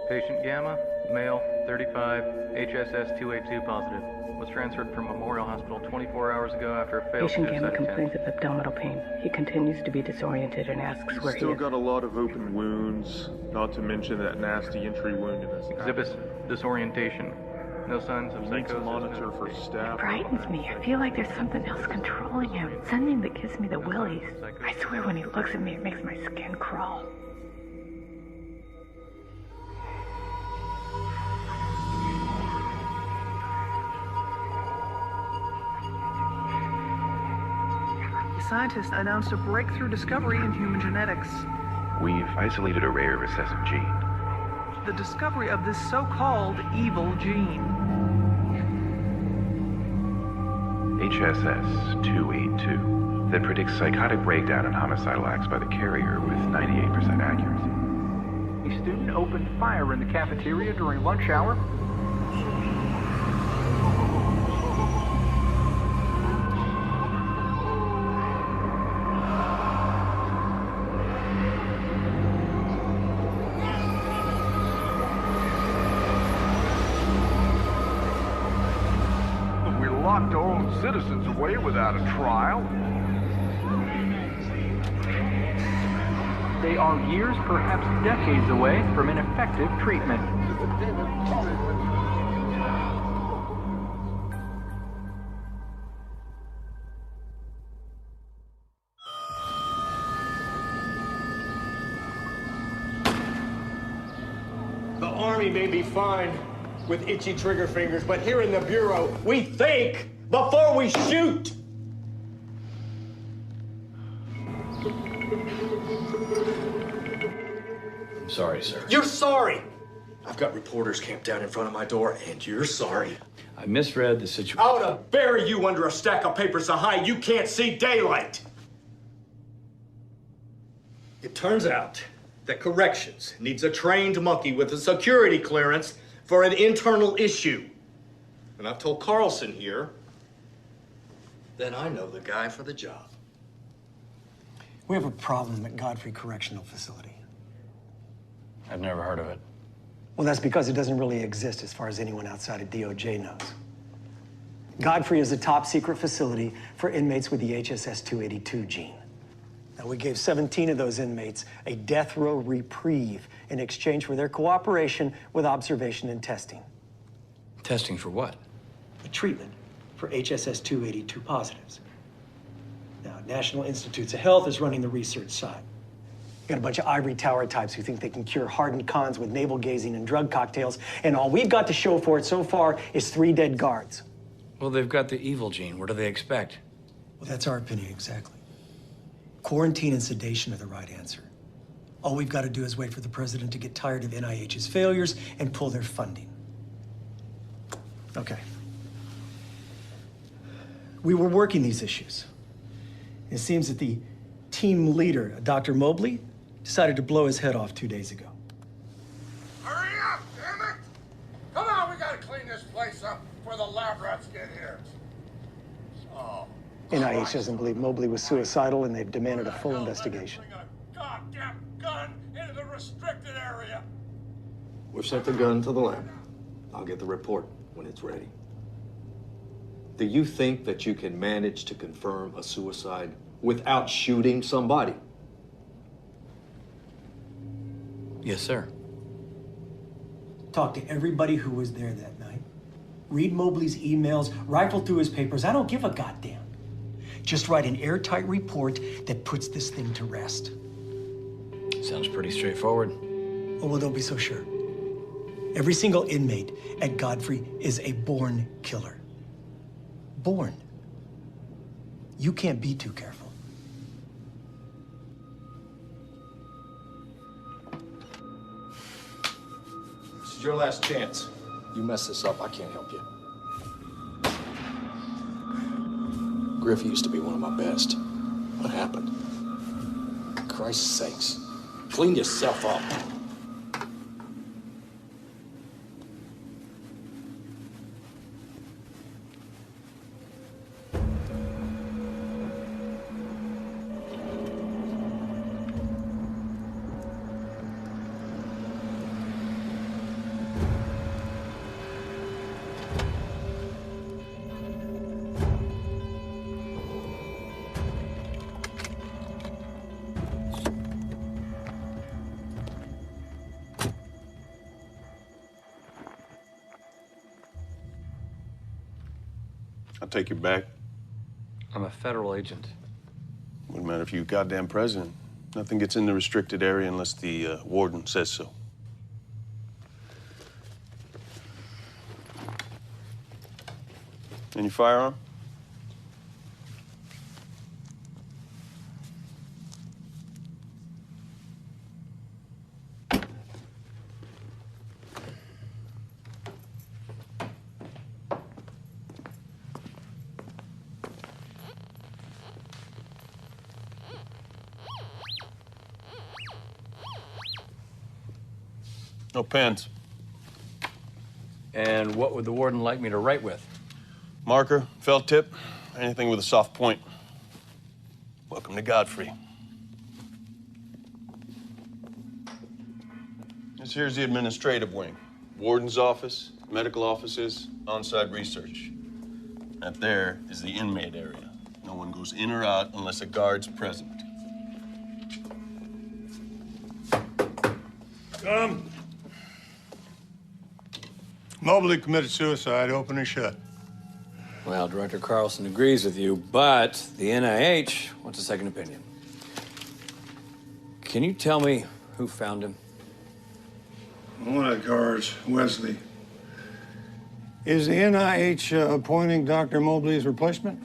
Patient Gamma, male, 35, HSS-282 positive. Was transferred from Memorial Hospital 24 hours ago after a failed Patient suicide Gamma attempt. complains of abdominal pain. He continues to be disoriented and asks where he Still is. got a lot of open wounds, not to mention that nasty entry wound in his Exhibits disorientation. No signs of You need to psychosis. monitor for It staph. frightens me. I feel like there's something else controlling him. Something that gives me the willies. I swear when he looks at me, it makes my skin crawl. Scientists announced a breakthrough discovery in human genetics. We've isolated a rare recessive gene. The discovery of this so-called evil gene. HSS-282 that predicts psychotic breakdown and homicidal acts by the carrier with 98% accuracy. A student opened fire in the cafeteria during lunch hour. Locked our own citizens away without a trial. They are years, perhaps decades away from an effective treatment. The Army may be fine with itchy trigger fingers, but here in the Bureau, we think before we shoot. I'm sorry, sir. You're sorry. I've got reporters camped out in front of my door, and you're sorry. I misread the situation. I ought to bury you under a stack of papers so high you can't see daylight. It turns out that corrections needs a trained monkey with a security clearance for an internal issue. And I've told Carlson here that I know the guy for the job. We have a problem at Godfrey Correctional Facility. I've never heard of it. Well, that's because it doesn't really exist as far as anyone outside of DOJ knows. Godfrey is a top secret facility for inmates with the HSS-282 gene. Now, we gave 17 of those inmates a death row reprieve in exchange for their cooperation with observation and testing. Testing for what? A treatment for HSS-282 positives. Now, National Institutes of Health is running the research side. Got a bunch of ivory tower types who think they can cure hardened cons with navel gazing and drug cocktails, and all we've got to show for it so far is 3 dead guards. Well, they've got the evil gene. What do they expect? Well, that's our opinion exactly. Quarantine and sedation are the right answer. All we've got to do is wait for the president to get tired of NIH's failures and pull their funding. Okay. We were working these issues. It seems that the team leader, Dr. Mobley, decided to blow his head off 2 days ago. Hurry up, damn it! Come on, we gotta clean this place up before the lab rats get here. Oh. NIH doesn't believe Mobley was suicidal, and they've demanded a full investigation. Bring a goddamn gun into the restricted area. We've sent the gun to the lab. I'll get the report when it's ready. Do you think that you can manage to confirm a suicide without shooting somebody? Yes, sir. Talk to everybody who was there that night. Read Mobley's emails, rifle through his papers. I don't give a goddamn. Just write an airtight report that puts this thing to rest. Sounds pretty straightforward. Oh, well, don't be so sure. Every single inmate at Godfrey is a born killer. Born. You can't be too careful. This is your last chance. You mess this up, I can't help you. Griff used to be one of my best. What happened? Christ's sakes. Clean yourself up. I'll take your back. I'm a federal agent. Wouldn't matter if you goddamn president. Nothing gets in the restricted area unless the warden says so. And your firearm? No pens. And what would the warden like me to write with? Marker, felt tip, anything with a soft point. Welcome to Godfrey. This here's the administrative wing. Warden's office, medical offices, on-site research. That there is the inmate area. No one goes in or out unless a guard's present. Come. Mobley committed suicide, open and shut. Well, Director Carlson agrees with you, but the NIH wants a second opinion. Can you tell me who found him? One of the guards, Wesley. Is the NIH appointing Dr. Mobley's replacement?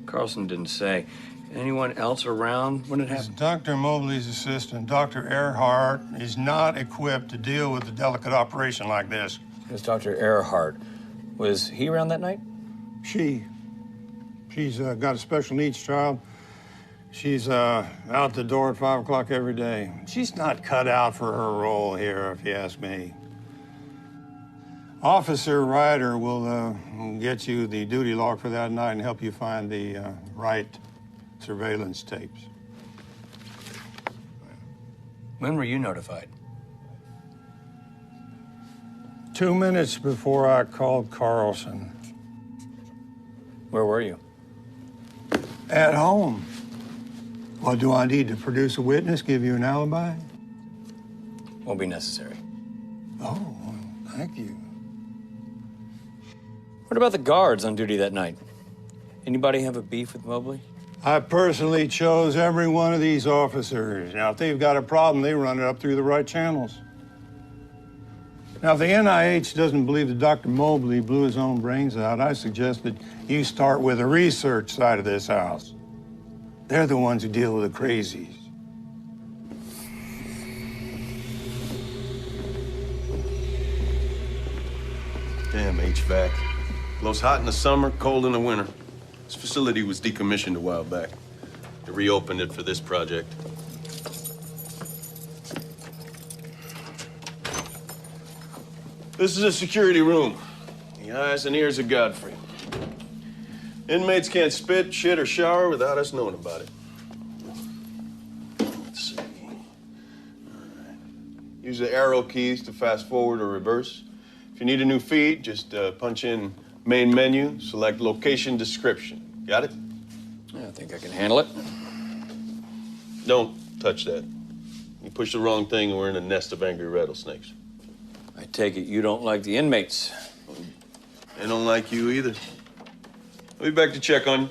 Carlson didn't say. Anyone else around when it happened? Dr. Mobley's assistant, Dr. Earhart, is not equipped to deal with a delicate operation like this. It's Dr. Earhart. Was he around that night? She's got a special needs child. She's out the door at 5 o'clock every day. She's not cut out for her role here, if you ask me. Officer Ryder will get you the duty log for that night and help you find the right surveillance tapes. When were you notified? 2 minutes before I called Carlson. Where were you? At home. What do I need to produce a witness, give you an alibi? Won't be necessary. Oh, thank you. What about the guards on duty that night? Anybody have a beef with Mobley? I personally chose every one of these officers. Now, if they've got a problem, they run it up through the right channels. Now, if the NIH doesn't believe that Dr. Mobley blew his own brains out, I suggest that you start with the research side of this house. They're the ones who deal with the crazies. Damn HVAC. Blows hot in the summer, cold in the winter. This facility was decommissioned a while back. They reopened it for this project. This is a security room. The eyes and ears of Godfrey. Inmates can't spit, shit, or shower without us knowing about it. Let's see. All right. Use the arrow keys to fast forward or reverse. If you need a new feed, just punch in main menu, select location description. Got it? Yeah, I think I can handle it. Don't touch that. You push the wrong thing and we're in a nest of angry rattlesnakes. I take it you don't like the inmates. They don't like you either. I'll be back to check on you.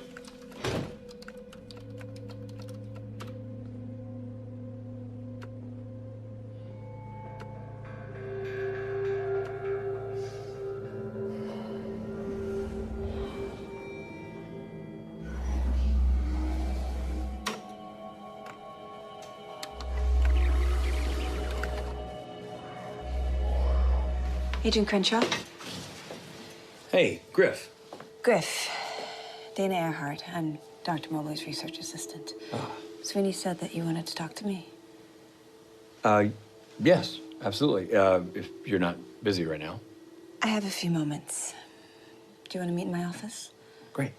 Agent Crenshaw? Hey, Griff. Griff. Dana Earhart. I'm Dr. Mobley's research assistant. Sweeney said that you wanted to talk to me. Yes, absolutely. If you're not busy right now. I have a few moments. Do you want to meet in my office? Great.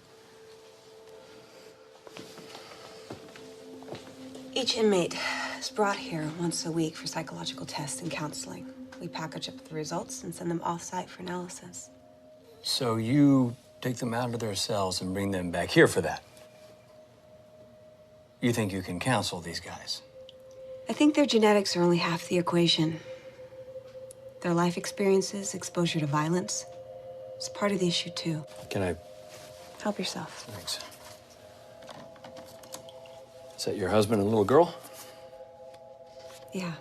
Each inmate is brought here once a week for psychological tests and counseling. We package up the results and send them off-site for analysis. So you take them out of their cells and bring them back here for that? You think you can counsel these guys? I think their genetics are only half the equation. Their life experiences, exposure to violence, is part of the issue, too. Can I Help yourself. Thanks. Is that your husband and little girl? Yeah.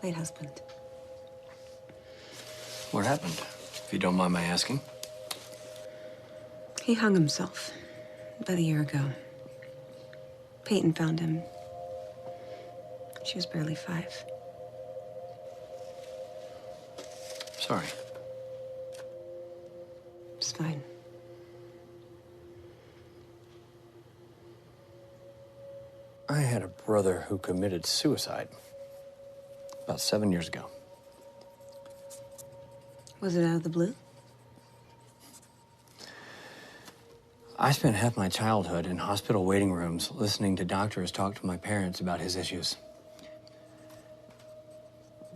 Late husband. What happened, if you don't mind my asking? He hung himself about a year ago. Peyton found him. She was barely 5. Sorry. It's fine. I had a brother who committed suicide about 7 years ago. Was it out of the blue? I spent half my childhood in hospital waiting rooms listening to doctors talk to my parents about his issues.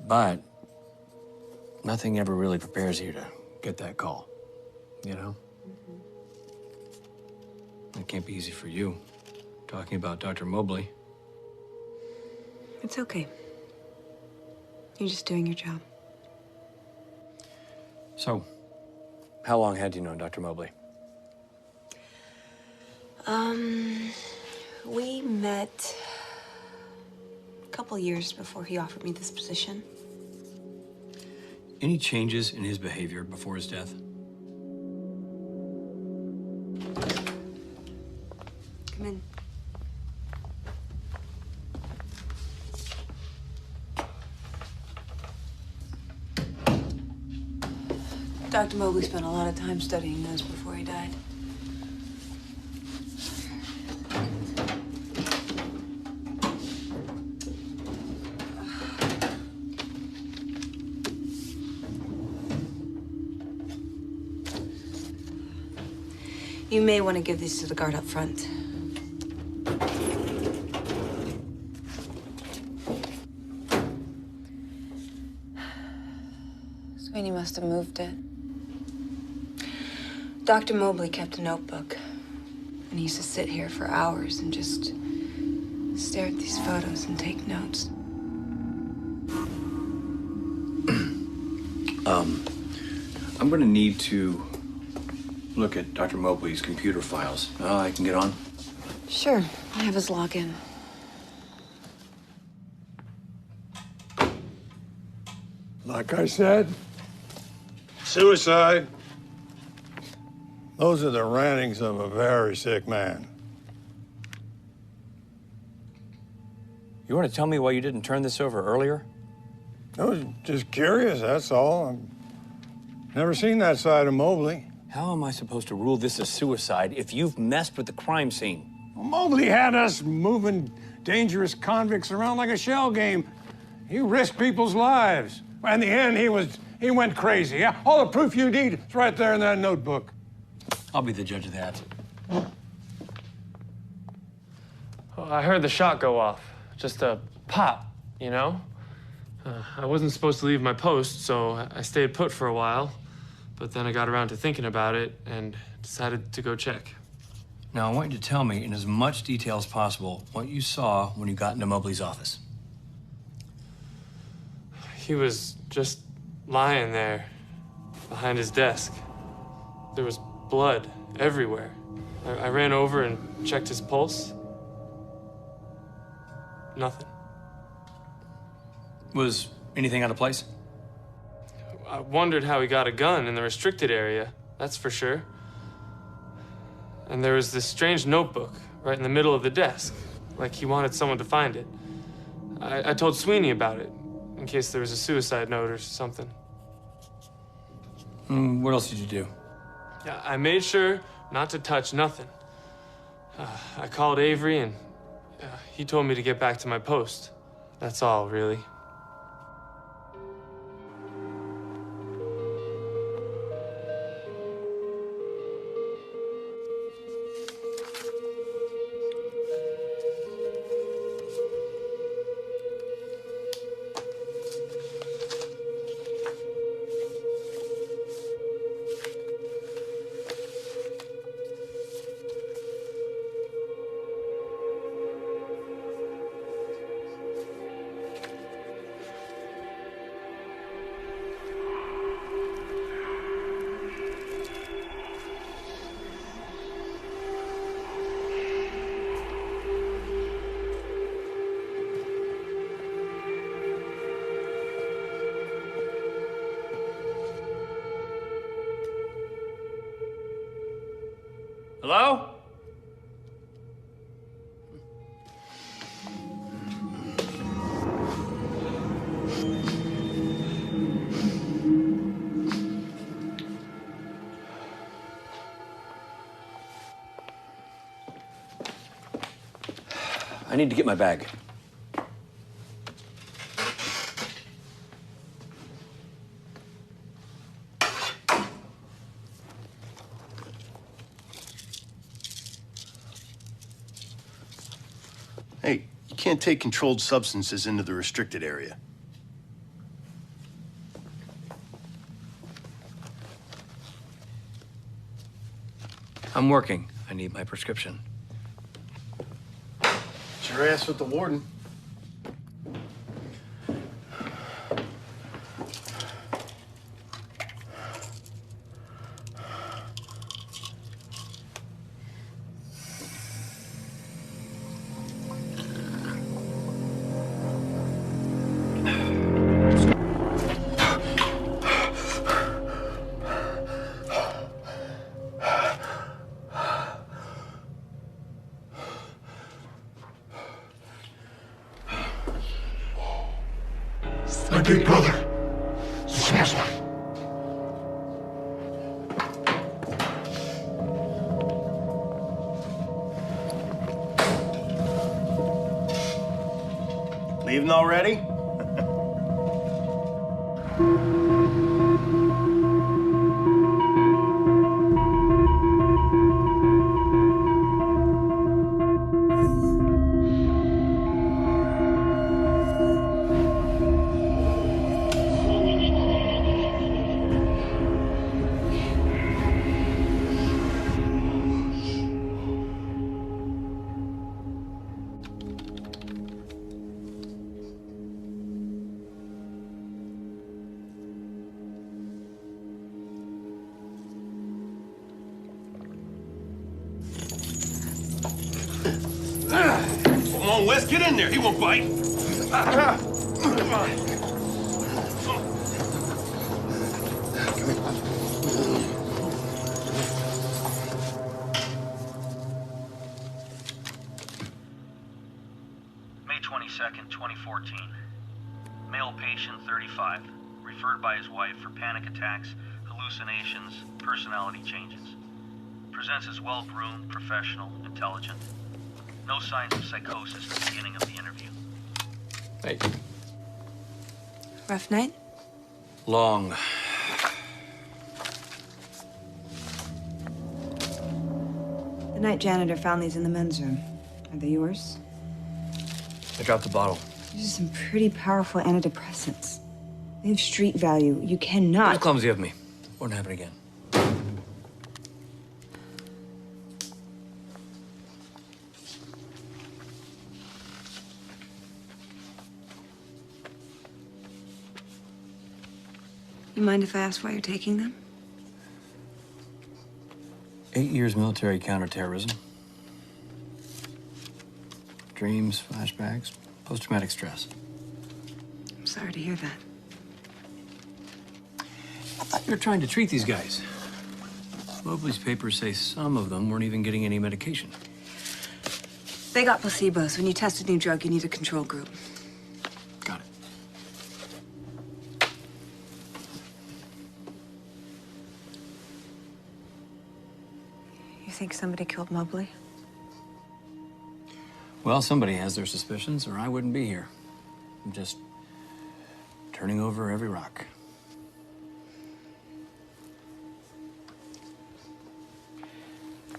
But nothing ever really prepares you to get that call, you know? It can't be easy for you, talking about Dr. Mobley. It's okay. You're just doing your job. So, how long had you known Dr. Mobley? We met a couple years before he offered me this position. Any changes in his behavior before his death? Come in. Dr. Mobley spent a lot of time studying those before he died. You may want to give these to the guard up front. Sweeney must have moved it. Dr. Mobley kept a notebook, and he used to sit here for hours and just stare at these photos and take notes. I'm gonna need to look at Dr. Mobley's computer files. I can get on? Sure, I have his login. Like I said, suicide. Those are the rantings of a very sick man. You want to tell me why you didn't turn this over earlier? I was just curious, that's all. I've never seen that side of Mobley. How am I supposed to rule this as suicide if you've messed with the crime scene? Well, Mobley had us moving dangerous convicts around like a shell game. He risked people's lives. In the end, he went crazy. Yeah? All the proof you need is right there in that notebook. I'll be the judge of that. Well, I heard the shot go off. Just a pop, you know? I wasn't supposed to leave my post, so I stayed put for a while. But then I got around to thinking about it and decided to go check. Now, I want you to tell me in as much detail as possible what you saw when you got into Mobley's office. He was just lying there behind his desk. There was blood everywhere. I ran over and checked his pulse. Nothing. Was anything out of place? I wondered how he got a gun in the restricted area, that's for sure. And there was this strange notebook right in the middle of the desk, like he wanted someone to find it. I told Sweeney about it, in case there was a suicide note or something. What else did you do? Yeah, I made sure not to touch nothing. I called Avery, and he told me to get back to my post. That's all, really. need to get my bag. Hey, you can't take controlled substances into the restricted area. I'm working. I need my prescription. It's your ass with the warden. My big brother. The smart one. Leaving already? Come on, Wes, get in there. He won't bite. May 22nd, 2014. Male patient, 35, referred by his wife for panic attacks, hallucinations, personality changes. Presents as well-groomed, professional, intelligent. No signs of psychosis at the beginning of the interview. Hey. Rough night? Long. The night janitor found these in the men's room. Are they yours? I dropped the bottle. These are some pretty powerful antidepressants. They have street value. You cannot. That was clumsy of me. Won't happen again. You mind if I ask why you're taking them? 8 years military counterterrorism. Dreams, flashbacks, post-traumatic stress. I'm sorry to hear that. I thought you were trying to treat these guys. Mobley's papers say some of them weren't even getting any medication. They got placebos. When you test a new drug, you need a control group. Got it. You think somebody killed Mobley? Well, somebody has their suspicions, or I wouldn't be here. I'm just turning over every rock.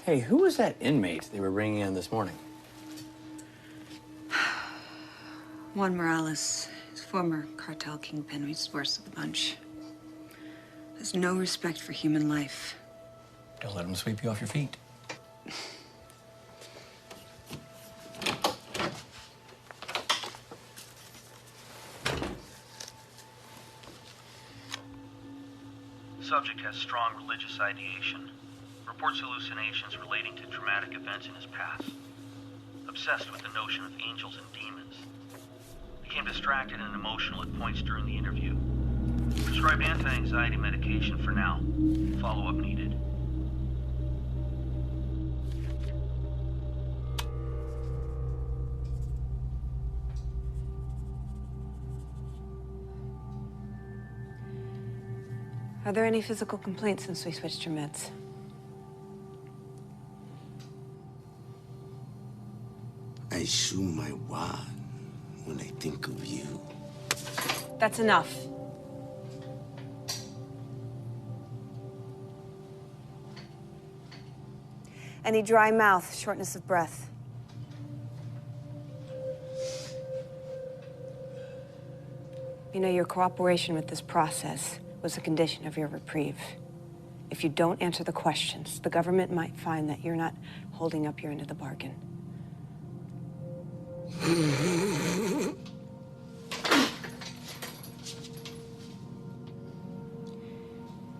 Hey, who was that inmate they were bringing in this morning? Juan Morales, his former cartel kingpin. He's the worst of the bunch. Has no respect for human life. Don't let him sweep you off your feet. Subject has strong religious ideation. Reports hallucinations relating to traumatic events in his past. Obsessed with the notion of angels and demons. Became distracted and emotional at points during the interview. Prescribed anti-anxiety medication for now. Follow-up needed. Are there any physical complaints since we switched your meds? I I shoot my wad when I think of you. That's enough. Any dry mouth, shortness of breath? You know, your cooperation with this process was a condition of your reprieve. If you don't answer the questions, the government might find that you're not holding up your end of the bargain.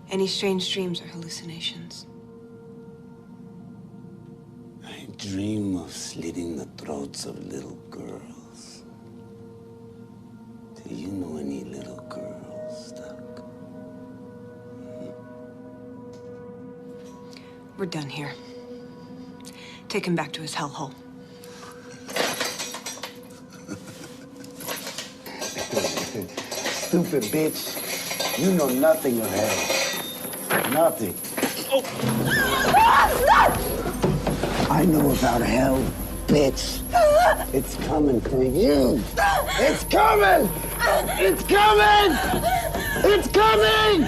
Any strange dreams or hallucinations? I dream of slitting the throats of little girls. Do you know any little girls, Doc? We're done here. Take him back to his hellhole. Stupid bitch. You know nothing of hell. Nothing. Oh. I know about hell, bitch. It's coming for you. It's coming! It's coming! It's coming!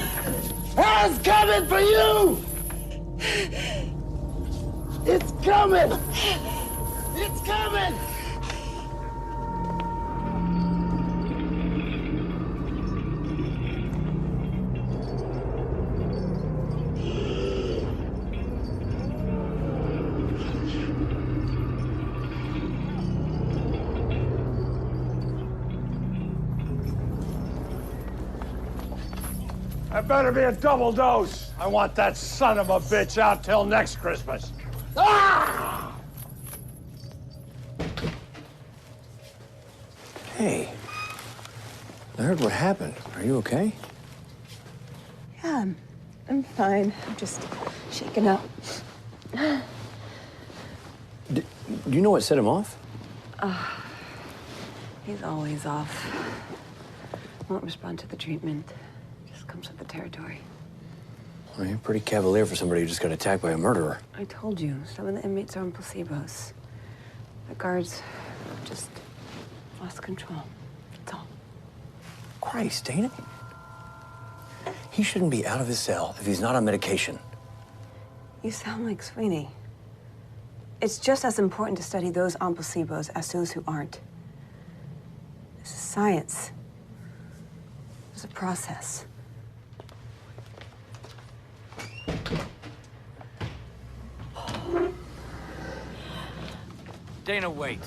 Hell's coming for you! It's coming! It's coming! That better be a double dose. I want that son of a bitch out till next Christmas. Ah! Hey, I heard what happened. Are you okay? Yeah, I'm fine. I'm just shaken up. Do you know what set him off? He's always off. Won't respond to the treatment. Just comes with the territory. Well, you're pretty cavalier for somebody who just got attacked by a murderer. I told you, some of the inmates are on placebos. The guards just lost control. That's all. Christ, ain't it? He shouldn't be out of his cell if he's not on medication. You sound like Sweeney. It's just as important to study those on placebos as those who aren't. This is science. It's a process. Dana, wait.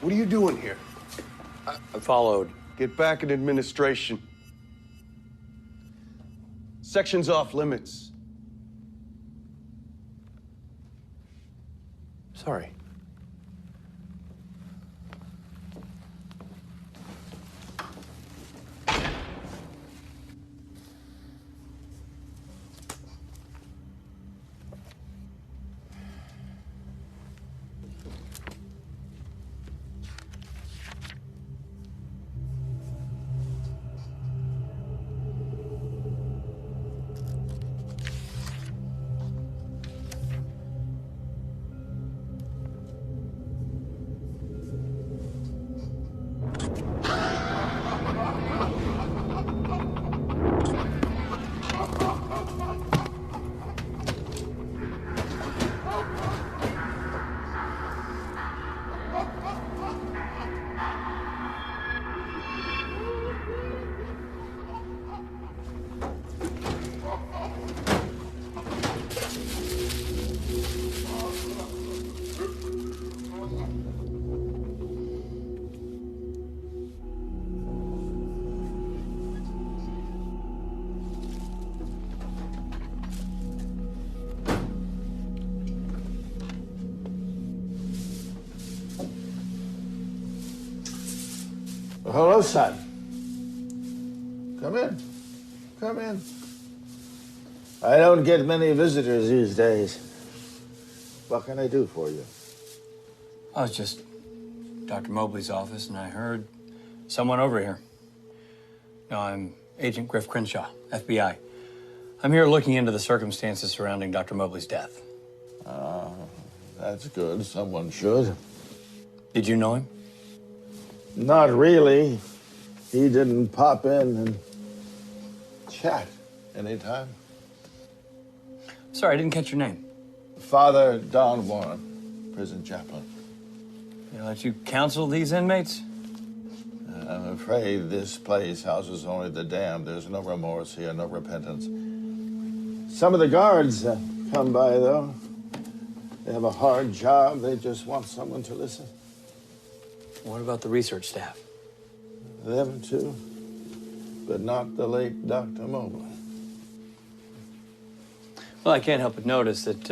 What are you doing here? I followed. Get back in administration. Section's off limits. Sorry. Hello, son. Come in. Come in. I don't get many visitors these days. What can I do for you? I was just Dr. Mobley's office, and I heard someone over here. No, I'm Agent Griff Crenshaw, FBI. I'm here looking into the circumstances surrounding Dr. Mobley's death. That's good. Someone should. Did you know him? Not really. He didn't pop in and chat anytime. Sorry, I didn't catch your name. Father Don Warren, prison chaplain. They let you counsel these inmates? I'm afraid this place houses only the damned. There's no remorse here, no repentance. Some of the guards come by, though. They have a hard job. They just want someone to listen. What about the research staff? Them too, but not the late Dr. Mobley. Well, I can't help but notice that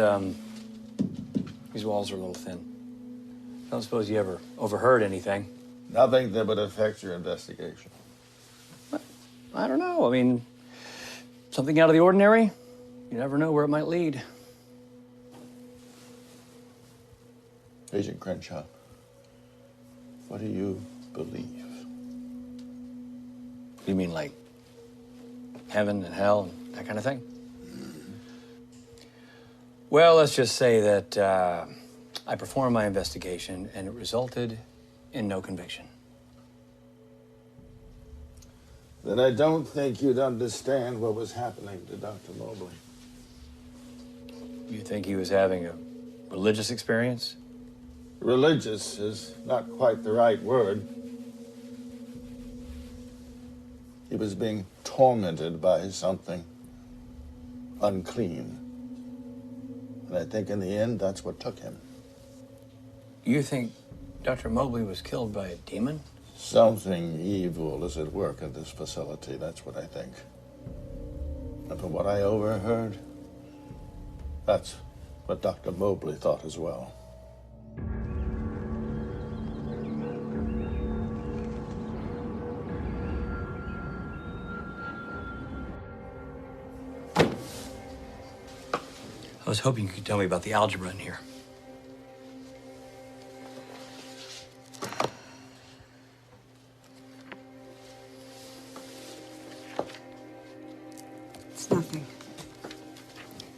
these walls are a little thin. Don't suppose you ever overheard anything? Nothing that would affect your investigation. I don't know. I mean, something out of the ordinary? You never know where it might lead. Agent Crenshaw, what do you believe? You mean like heaven and hell and that kind of thing? Well, let's just say that I performed my investigation and it resulted in no conviction. Then I don't think you'd understand what was happening to Dr. Mobley. You think he was having a religious experience? Religious is not quite the right word. He was being tormented by something unclean. And I think in the end, that's what took him. You think Dr. Mobley was killed by a demon? Something evil is at work in this facility, that's what I think. And from what I overheard, that's what Dr. Mobley thought as well. I was hoping you could tell me about the algebra in here. It's nothing.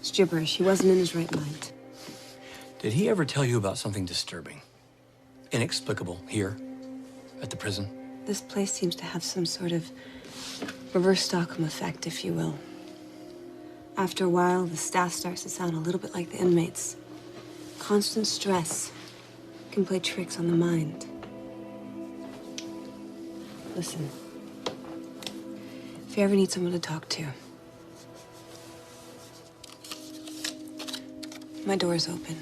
It's gibberish. He wasn't in his right mind. Did he ever tell you about something disturbing, inexplicable here at the prison? This place seems to have some sort of reverse Stockholm effect, if you will. After a while, the staff starts to sound a little bit like the inmates. Constant stress can play tricks on the mind. Listen, if you ever need someone to talk to, my door's open,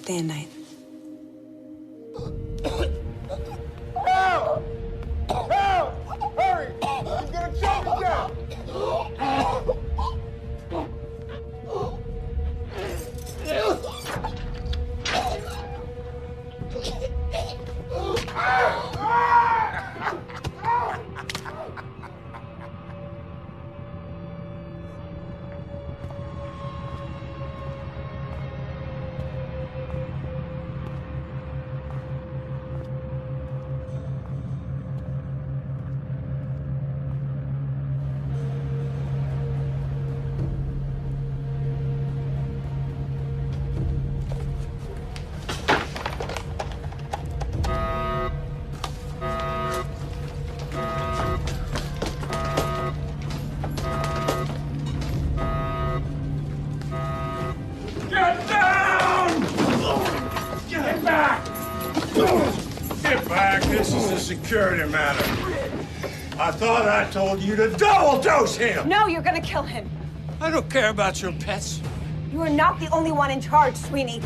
day and night. Help! Help! Hurry! He's gonna choke me down! Security matter. I thought I told you to double dose him. No, you're gonna kill him. I don't care about your pets. You are not the only one in charge, Sweeney.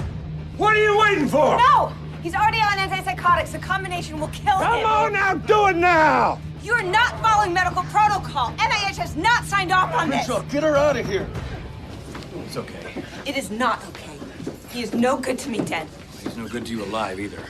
What are you waiting for? No! He's already on antipsychotics. The combination will kill him. Come on now, do it now! You are not following medical protocol. NIH has not signed off on this. Get her out of here. It's okay. It is not okay. He is no good to me dead. He's no good to you alive either.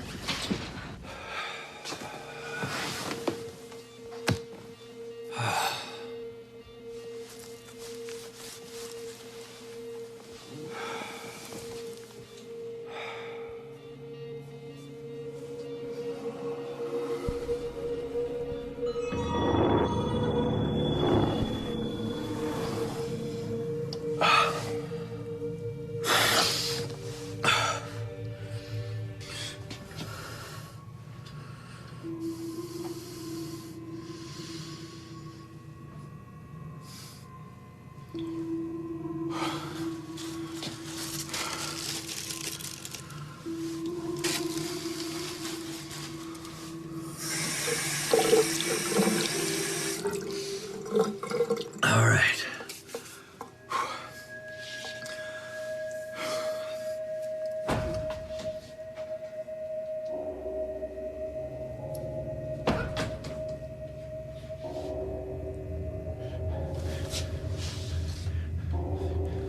All right.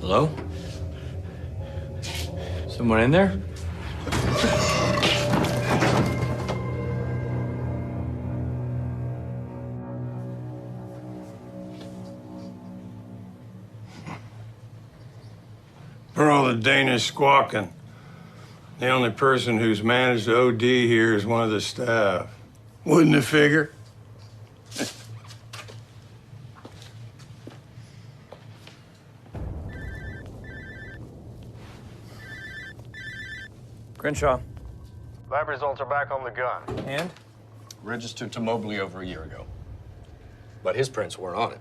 Hello? Someone in there? For all the Danish squawking, the only person who's managed to OD here is one of the staff. Wouldn't it figure? Crenshaw. Lab results are back on the gun. And? Registered to Mobley over a year ago. But his prints weren't on it.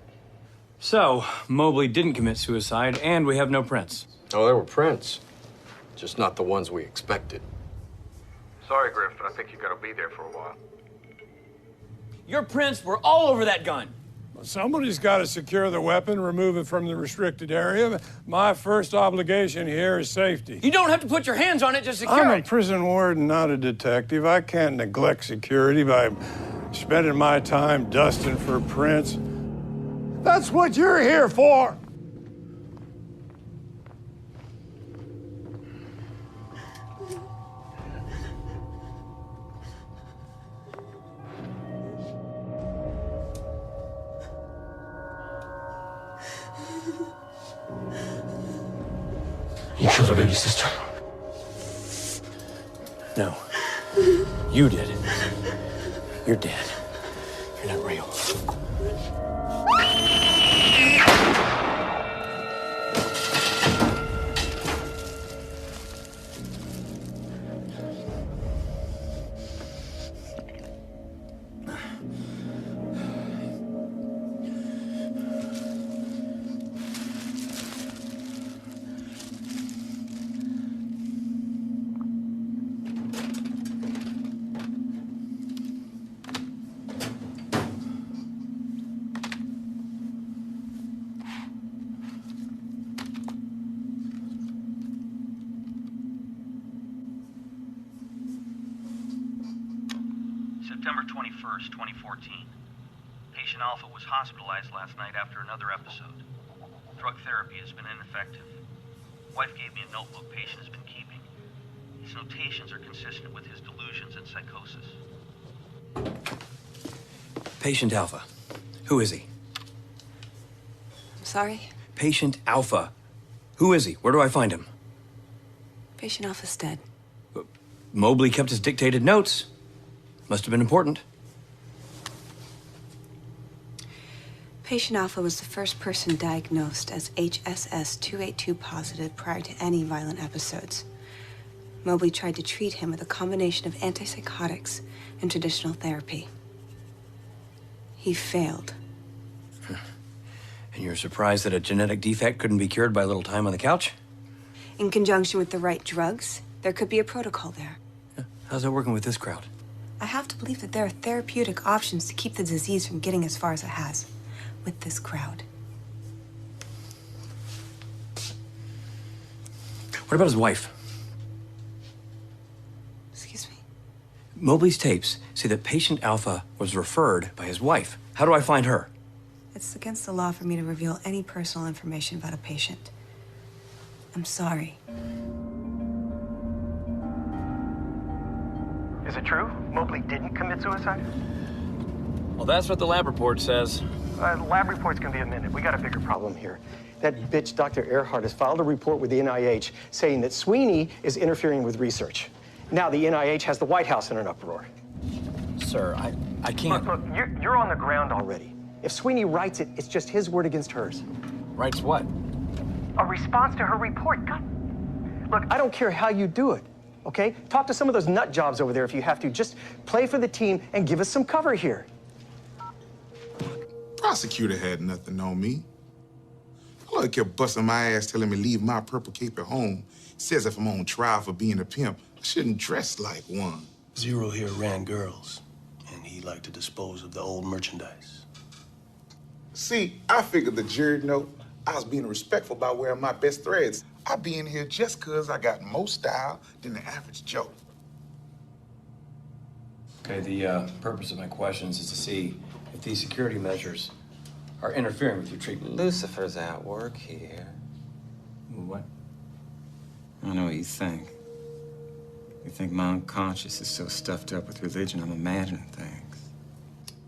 So, Mobley didn't commit suicide, and we have no prints. Oh, there were prints. Just not the ones we expected. Sorry, Griff, but I think you gotta be there for a while. Your prints were all over that gun. Well, somebody's got to secure the weapon, remove it from the restricted area. My first obligation here is safety. You don't have to put your hands on it to secure I'm it. a prison warden, not a detective. I can't neglect security by spending my time dusting for prints. That's what you're here for. You killed our baby sister. No. You did. You're dead. You're not real. September 21st, 2014. Patient Alpha was hospitalized last night after another episode. Drug therapy has been ineffective. Wife gave me a notebook patient has been keeping. His notations are consistent with his delusions and psychosis. Patient Alpha. Who is he? I'm sorry? Patient Alpha. Who is he? Where do I find him? Patient Alpha's dead. Mobley kept his dictated notes. Must have been important. Patient Alpha was the first person diagnosed as HSS 282 positive prior to any violent episodes. Mobley tried to treat him with a combination of antipsychotics and traditional therapy. He failed. And you're surprised that a genetic defect couldn't be cured by a little time on the couch? In conjunction with the right drugs, there could be a protocol there. How's that working with this crowd? I have to believe that there are therapeutic options to keep the disease from getting as far as it has with this crowd. What about his wife? Excuse me? Mobley's tapes say that Patient Alpha was referred by his wife. How do I find her? It's against the law for me to reveal any personal information about a patient. I'm sorry. Is it true? Mobley didn't commit suicide? Well, that's what the lab report says. Lab report's gonna be a minute. We got a bigger problem here. That bitch, Dr. Earhart, has filed a report with the NIH saying that Sweeney is interfering with research. Now the NIH has the White House in an uproar. Sir, I can't... Look, you're on the ground already. If Sweeney writes it, it's just his word against hers. Writes what? A response to her report. God. Look, I don't care how you do it, okay? Talk to some of those nut jobs over there if you have to. Just play for the team and give us some cover here. Prosecutor had nothing on me. The lawyer kept busting my ass, telling me to leave my purple cape at home. Says if I'm on trial for being a pimp, I shouldn't dress like one. Zero here ran girls, and he liked to dispose of the old merchandise. See, I figured the jury know I was being respectful by wearing my best threads. I be in here just 'cause I got more style than the average Joe. Okay, the purpose of my questions is to see if these security measures are interfering with your treatment. Lucifer's at work here. What? I know what you think. You think my unconscious is so stuffed up with religion I'm imagining things.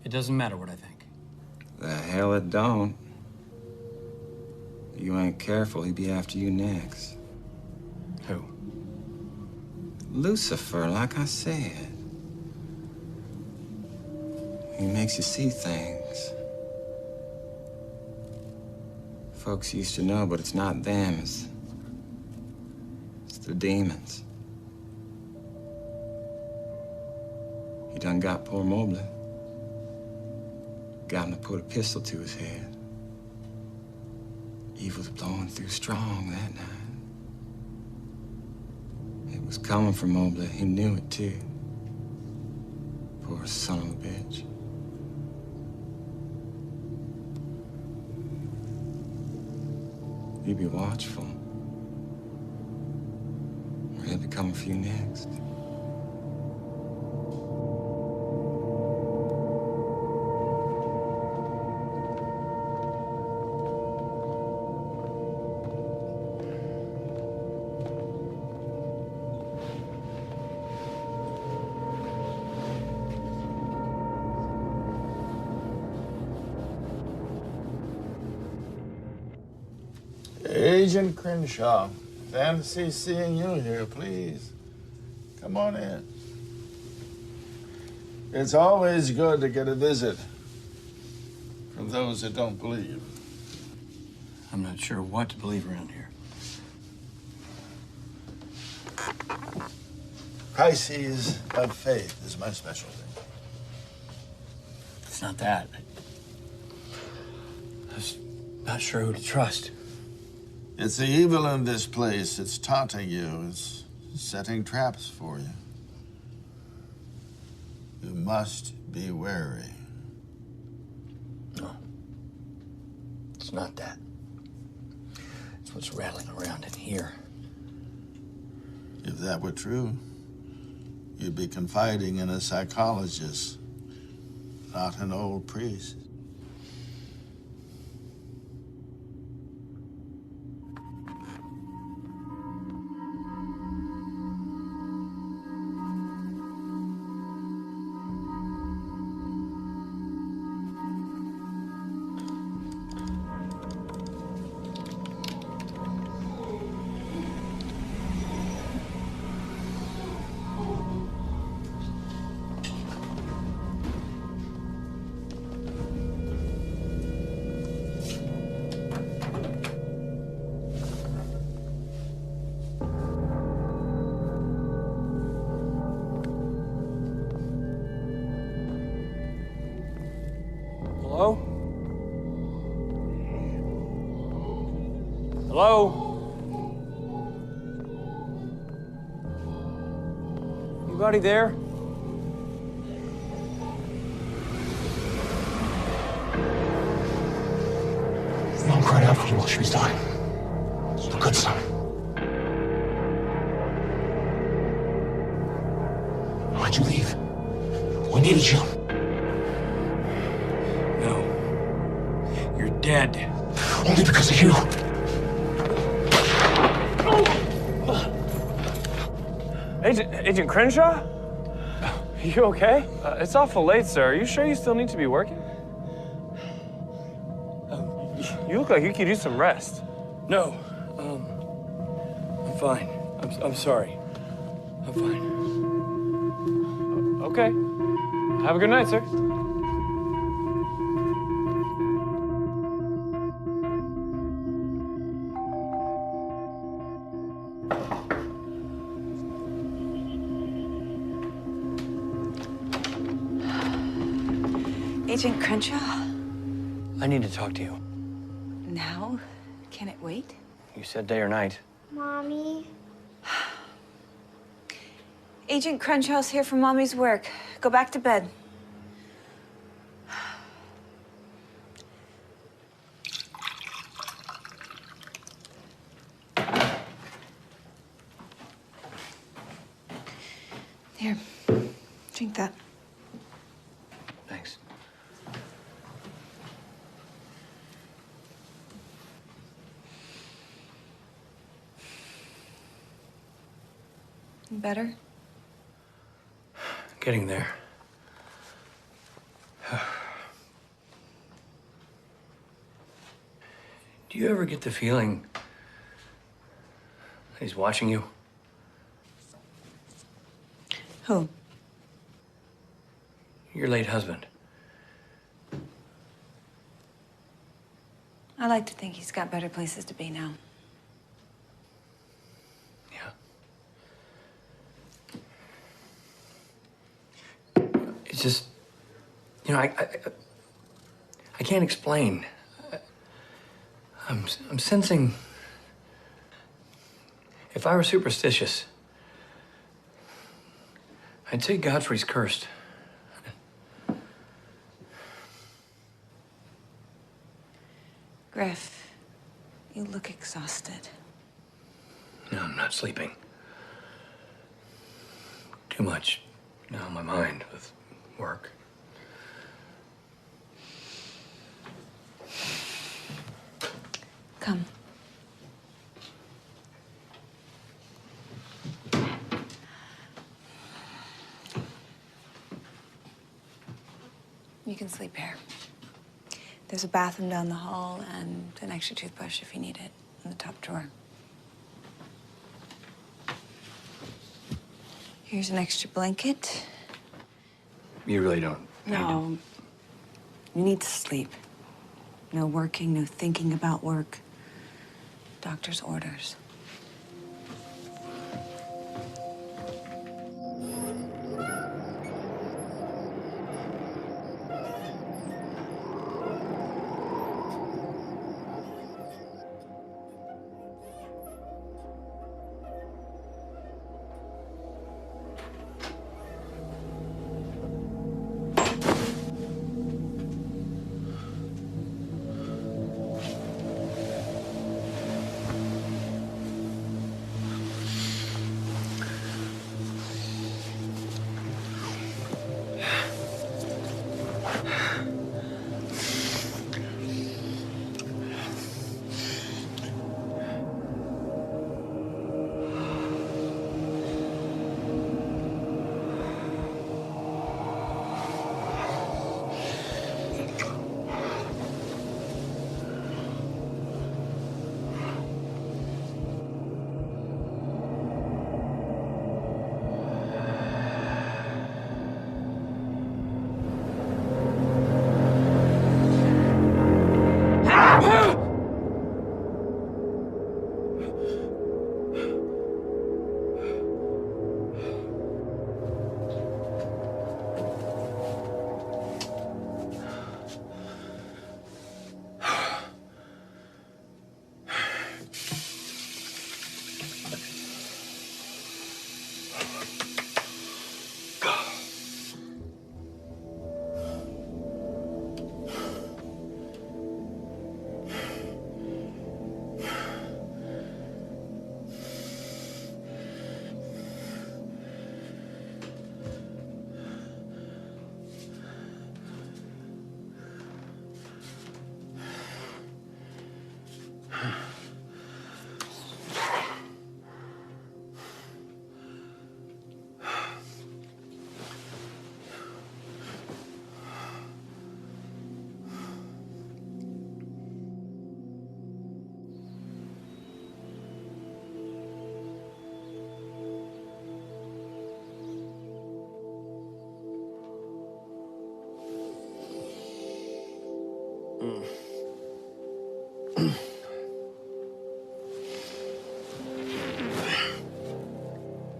It doesn't matter what I think. The hell it don't. If you ain't careful, he'd be after you next. Who? Lucifer, like I said. He makes you see things. Folks used to know, but it's not them, it's the demons. He done got poor Mobley. Got him to put a pistol to his head. Evil's blowing through strong that night. It was coming from Mobley. He knew it, too. Poor son of a bitch. You be watchful. Or he'll be coming for you next. Agent Crenshaw, fancy seeing you here, please. Come on in. It's always good to get a visit from those that don't believe. I'm not sure what to believe around here. Crises of faith is my specialty. It's not that. I'm just not sure who to trust. It's the evil in this place. It's taunting you. It's setting traps for you. You must be wary. No. It's not that. It's what's rattling around in here. If that were true, you'd be confiding in a psychologist, not an old priest. Hello? Hello? Anybody there? Mom cried out for you while she was dying. It's a good sign. Why'd you leave? We needed you. No. You're dead. Only because of you. Agent Crenshaw? You okay? It's awful late, sir. Are you sure you still need to be working? You look like you could use some rest. No. I'm fine. I'm sorry. I'm fine. Okay. Have a good night, sir. Agent Crenshaw? I need to talk to you. Now? Can it wait? You said day or night. Mommy. Agent Crenshaw's here for Mommy's work. Go back to bed. Here, drink that. Thanks. Better? Getting there. Do you ever get the feeling that he's watching you? Who? Your late husband. I like to think he's got better places to be now. It's just, you know, I can't explain. I'm sensing. If I were superstitious, I'd say Godfrey's cursed. Griff, you look exhausted. No, I'm not sleeping. Too much now on my mind with work. Come. You can sleep here. There's a bathroom down the hall and an extra toothbrush if you need it in the top drawer. Here's an extra blanket. You really don't. No. You need to sleep. No working, no thinking about work. Doctor's orders.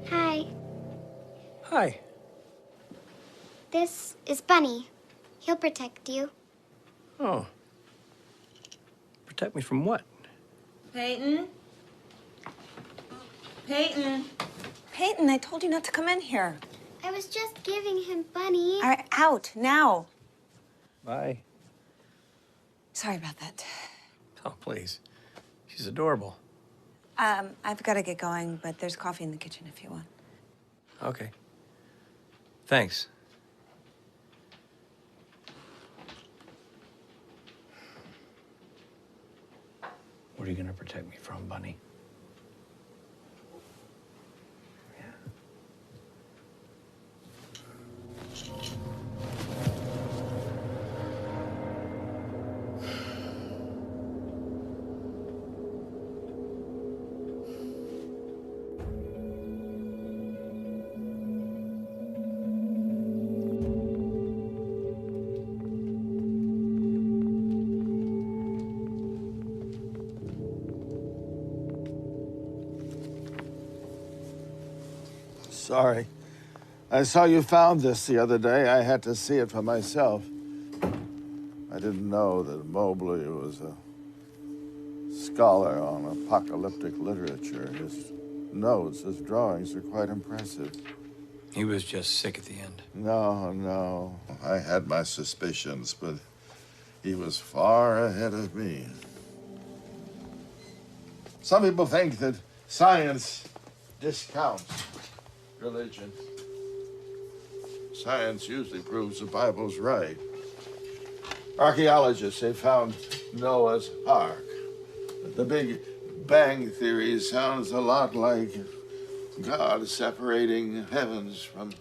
Hi. Hi. This is Bunny. He'll protect you. Oh. Protect me from what? Peyton? Peyton? Peyton, I told you not to come in here. I was just giving him Bunny. All right, out, now. Bye. Sorry about that. Oh, please. She's adorable. I've got to get going, but there's coffee in the kitchen if you want. Okay. Thanks. What are you gonna protect me from, Bunny? Sorry. I saw you found this the other day. I had to see it for myself. I didn't know that Mobley was a scholar on apocalyptic literature. His notes, his drawings are quite impressive. He was just sick at the end. No. I had my suspicions, but he was far ahead of me. Some people think that science discounts religion. Science usually proves the Bible's right. Archaeologists have found Noah's Ark. The Big Bang Theory sounds a lot like God separating heavens from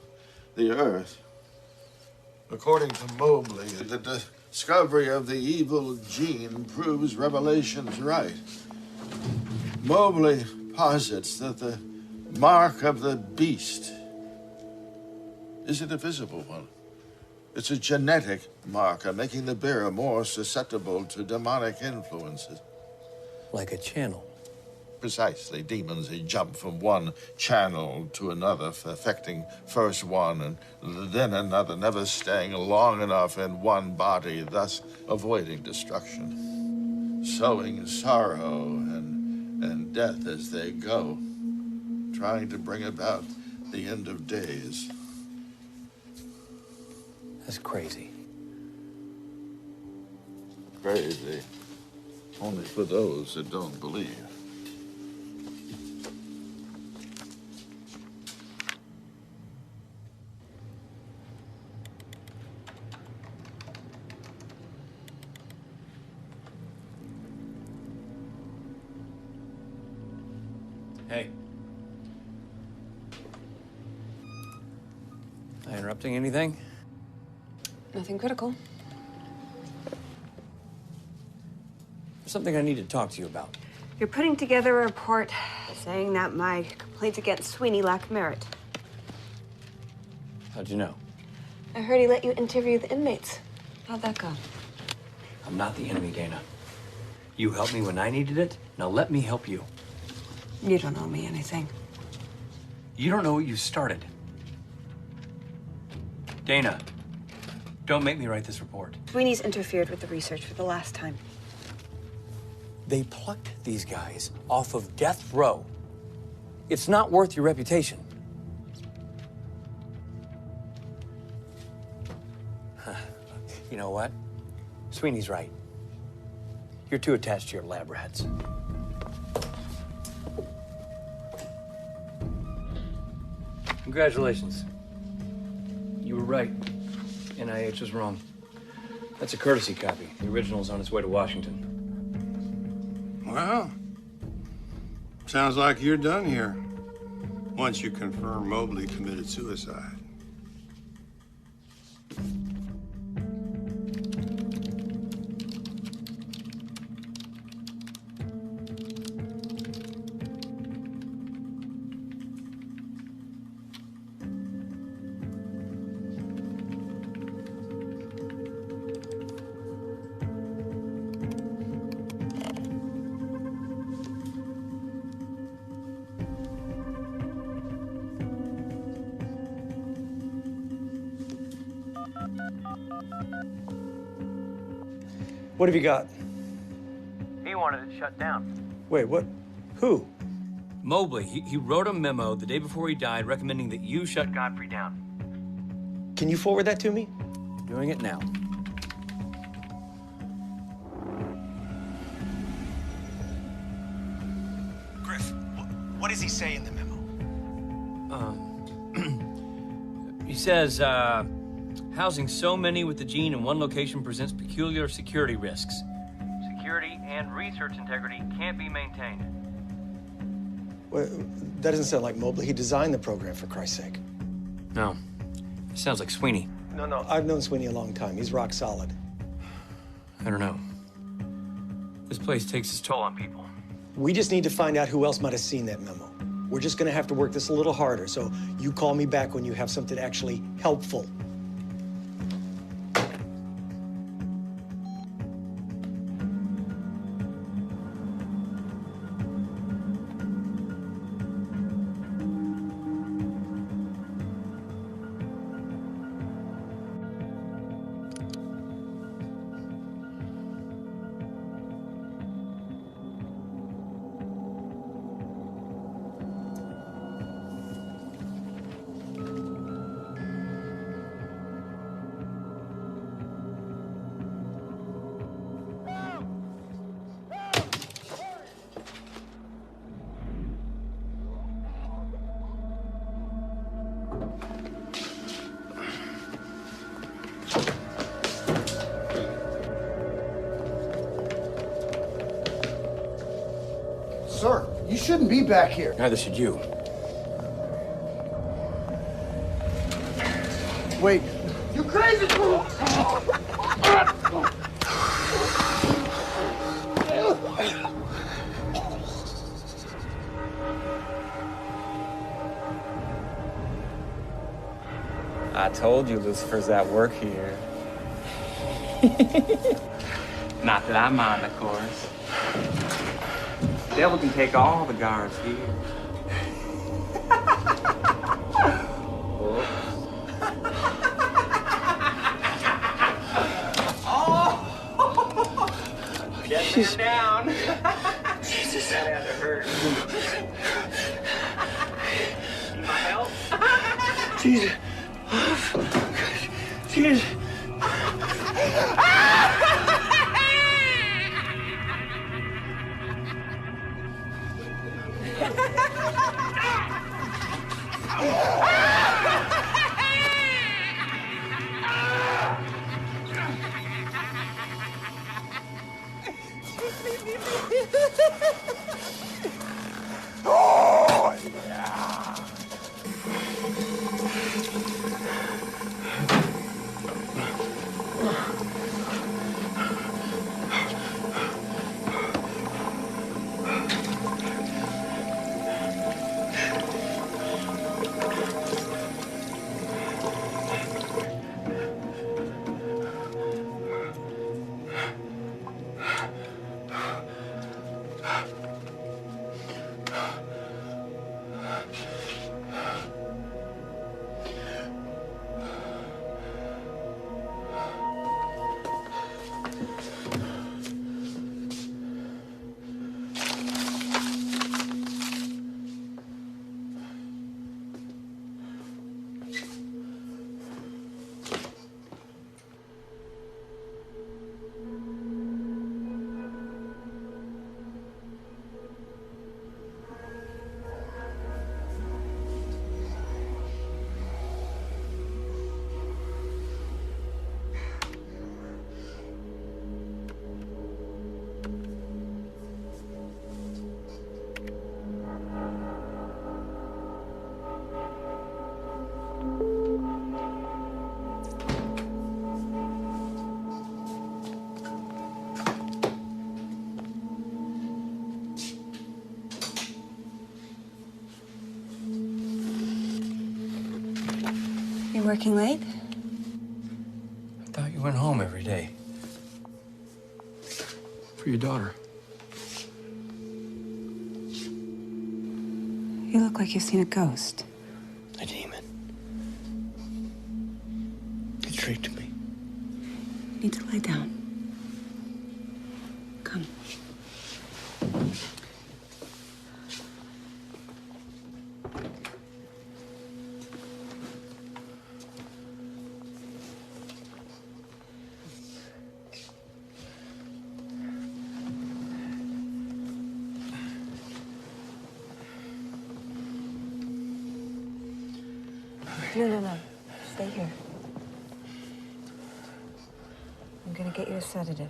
the earth. According to Mobley, the discovery of the evil gene proves Revelation's right. Mobley posits that the mark of the beast isn't a visible one. It's a genetic marker, making the bearer more susceptible to demonic influences. Like a channel. Precisely. Demons, they jump from one channel to another, affecting first one and then another, never staying long enough in one body, thus avoiding destruction. Sowing sorrow and death as they go, trying to bring about the end of days. That's crazy. Crazy. Only for those that don't believe. Hey. Am I interrupting anything? Nothing critical. There's something I need to talk to you about. You're putting together a report saying that my complaints against Sweeney lack merit. How'd you know? I heard he let you interview the inmates. How'd that go? I'm not the enemy, Dana. You helped me when I needed it. Now let me help you. You don't owe me anything. You don't know what you started. Dana, don't make me write this report. Sweeney's interfered with the research for the last time. They plucked these guys off of death row. It's not worth your reputation. You know what? Sweeney's right. You're too attached to your lab rats. Congratulations. You were right. NIH was wrong. That's a courtesy copy. The original's on its way to Washington. Well, sounds like you're done here. Once you confirm Mobley committed suicide. What have you got? He wanted it shut down. Wait, what? Who? Mobley. He wrote a memo the day before he died recommending that you shut Godfrey down. Can you forward that to me? Doing it now. Griff, what does he say in the memo? He says, housing so many with the gene in one location presents peculiar security risks. Security and research integrity can't be maintained. Well, that doesn't sound like Mobley. He designed the program, for Christ's sake. No. It sounds like Sweeney. No, I've known Sweeney a long time. He's rock solid. I don't know. This place takes its toll on people. We just need to find out who else might have seen that memo. We're just gonna have to work this a little harder, so you call me back when you have something actually helpful. Sir, you shouldn't be back here. Neither should you. Wait. You crazy fool! I told you Lucifer's at work here. Not that I mind, of course. The devil can take all the guards here. Get that down. Jesus. That had to hurt. Need my help? Jesus. Jesus. Oh, yeah. You working late? I thought you went home every day. For your daughter. You look like you've seen a ghost. A demon. It tricked me. You need to lie down. Come. No. Stay here. I'm gonna get you a sedative.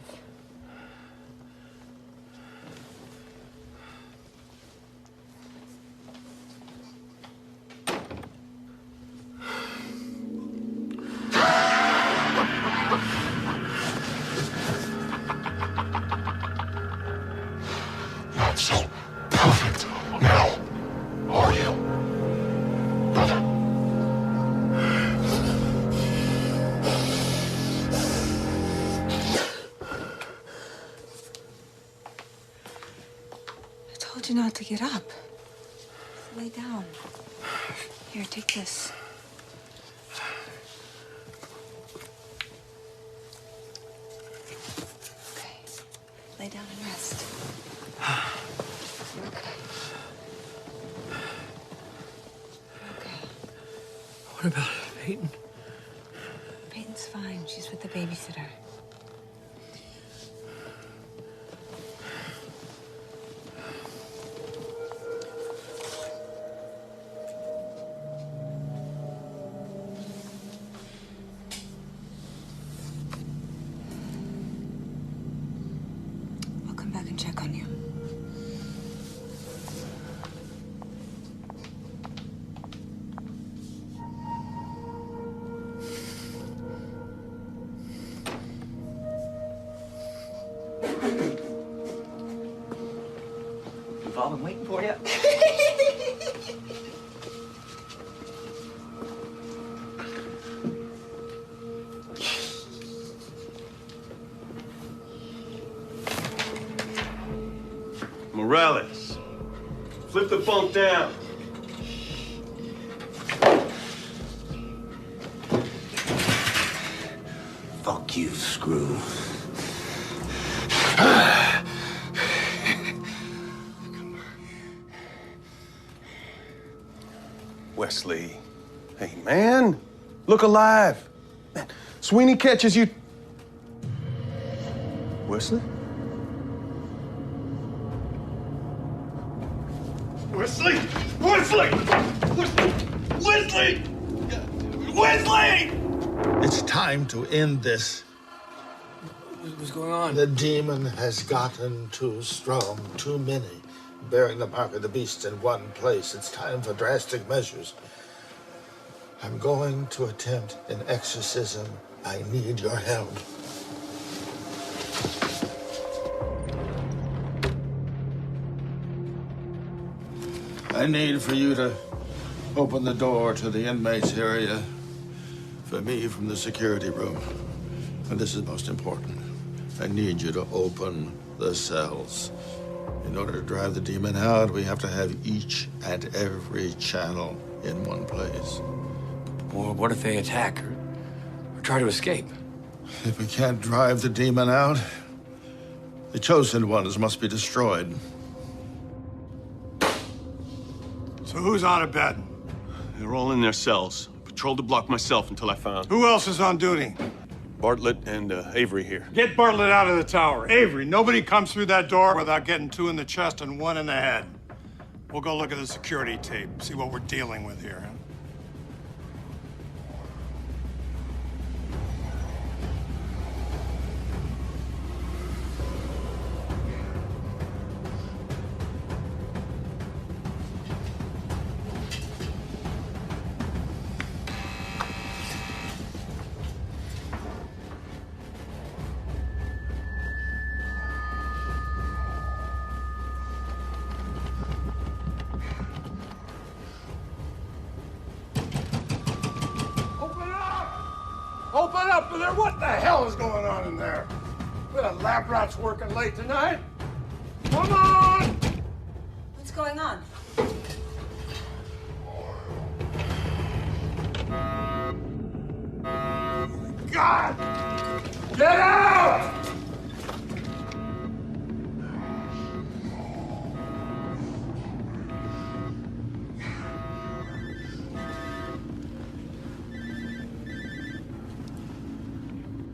Not so perfect now, are you, brother? I told you not to get up. Lay down. Here, take this. Okay. Lay down and rest. You're okay. You're okay. What about Peyton? Peyton's fine. She's with the babysitter. I'll come back and check on you. We've all been waiting for you. Morales, flip the bunk down. Fuck you, Screw. Wesley, hey man, look alive. Man, Sweeney catches you. Wesley? Wesley! Wesley! Wesley! Wesley! It's time to end this. What's going on? The demon has gotten too strong, too many, bearing the mark of the beast in one place. It's time for drastic measures. I'm going to attempt an exorcism. I need your help. I need for you to open the door to the inmates area for me from the security room. And this is most important. I need you to open the cells. In order to drive the demon out, we have to have each and every channel in one place. Well, what if they attack or try to escape? If we can't drive the demon out, the chosen ones must be destroyed. So who's on a bed? They're all in their cells. Patrolled the block myself until I found. Who else is on duty? Bartlett and Avery here. Get Bartlett out of the tower. Avery, nobody comes through that door without getting 2 in the chest and 1 in the head. We'll go look at the security tape, see what we're dealing with here. Open up in there! What the hell is going on in there? The lab rat's working late tonight. Come on! What's going on? God! Get out!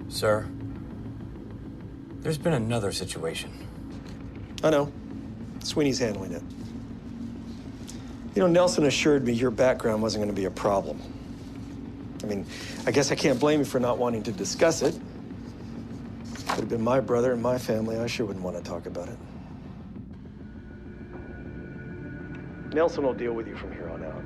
Sir, there's been another situation. I know. Sweeney's handling it. You know, Nelson assured me your background wasn't going to be a problem. I mean, I guess I can't blame you for not wanting to discuss it. Could have been my brother and my family. I sure wouldn't want to talk about it. Nelson will deal with you from here on out.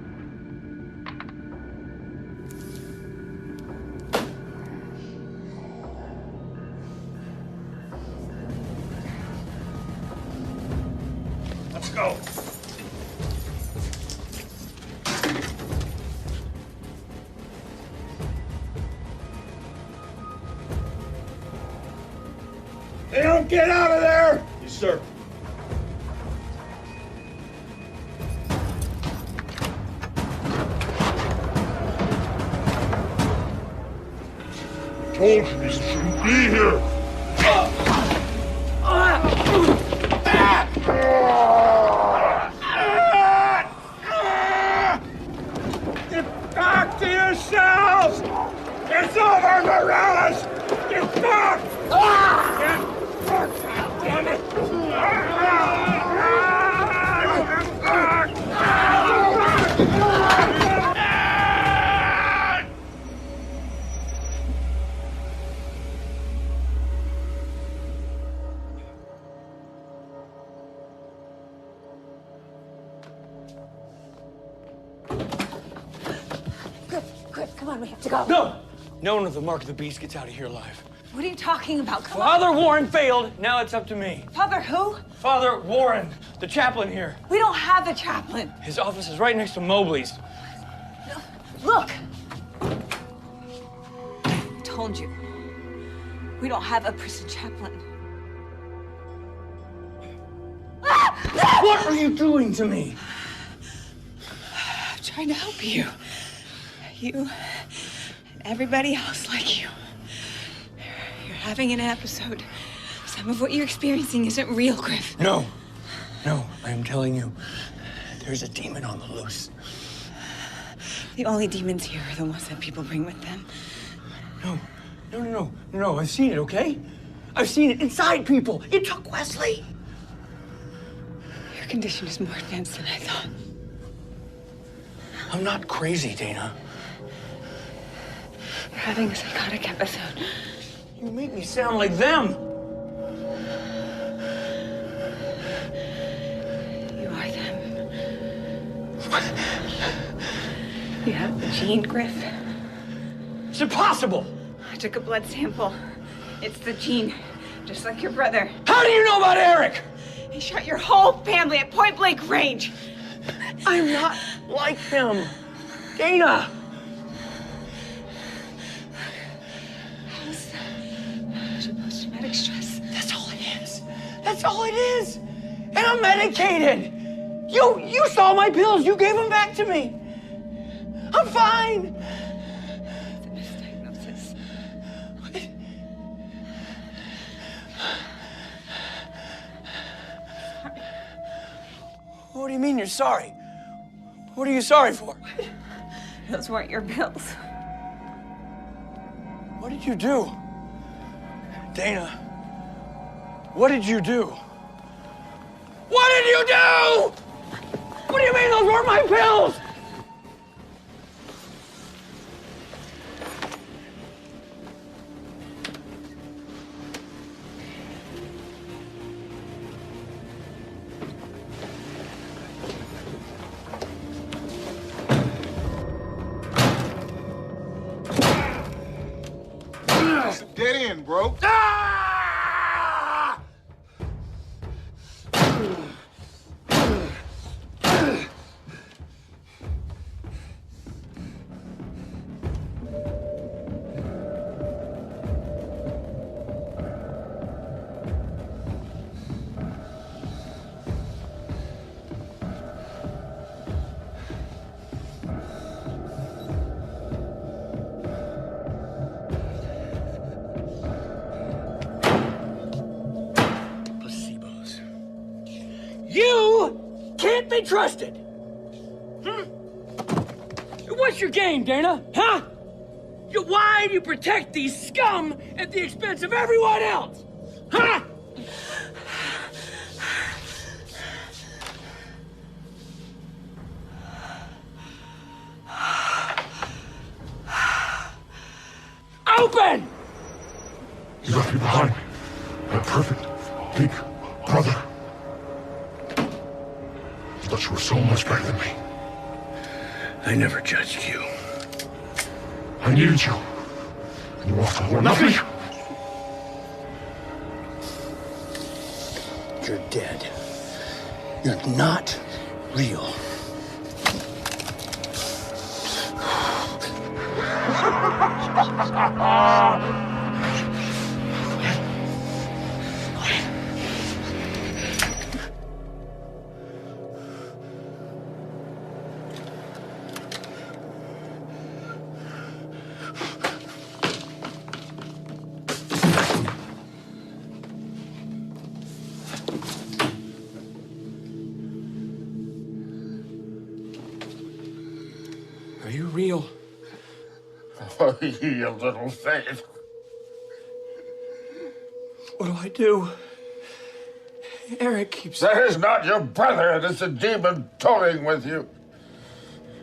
Let's go. Hey, don't get out of there! Yes, sir. I told you this shouldn't be here. Get back to yourselves! It's over, Morales! Get back! Get back! Damn it! Quick, come on, we have to go. No! No one with the mark of the beast gets out of here alive. What are you talking about? Come on. Father Warren failed. Now it's up to me. Father who? Father Warren, the chaplain here. We don't have a chaplain. His office is right next to Mobley's. Look. I told you. We don't have a prison chaplain. What are you doing to me? I'm trying to help you. You and everybody else like you. You're having an episode. Some of what you're experiencing isn't real, Griff. No. No, I am telling you, there's a demon on the loose. The only demons here are the ones that people bring with them. No, I've seen it, okay? I've seen it inside people. It took Wesley. Your condition is more advanced than I thought. I'm not crazy, Dana. You're having a psychotic episode. You make me sound like them. You are them. You have the gene, Griff. It's impossible. I took a blood sample. It's the gene, just like your brother. How do you know about Eric? He shot your whole family at point-blank range. I'm not like him. Dana! Post-traumatic stress. That's all it is. That's all it is. And I'm medicated. You saw my pills. You gave them back to me. I'm fine. It's a misdiagnosis. What do you mean you're sorry? What are you sorry for? Those weren't your pills. What did you do? Dana, what did you do? What did you do? What do you mean those weren't my pills? It's a dead end, bro. be trusted? What's your game, Dana? Huh? Why do you protect these scum at the expense of everyone else? Huh? Open! You left me behind. My perfect big brother. I thought you were so much better than me. I never judged you. I needed you. And you offered more nothing. You're dead. You're not real. Are you real? Oh, ye of little faith. What do I do? Eric keeps... That is not your brother. It is a demon toying with you.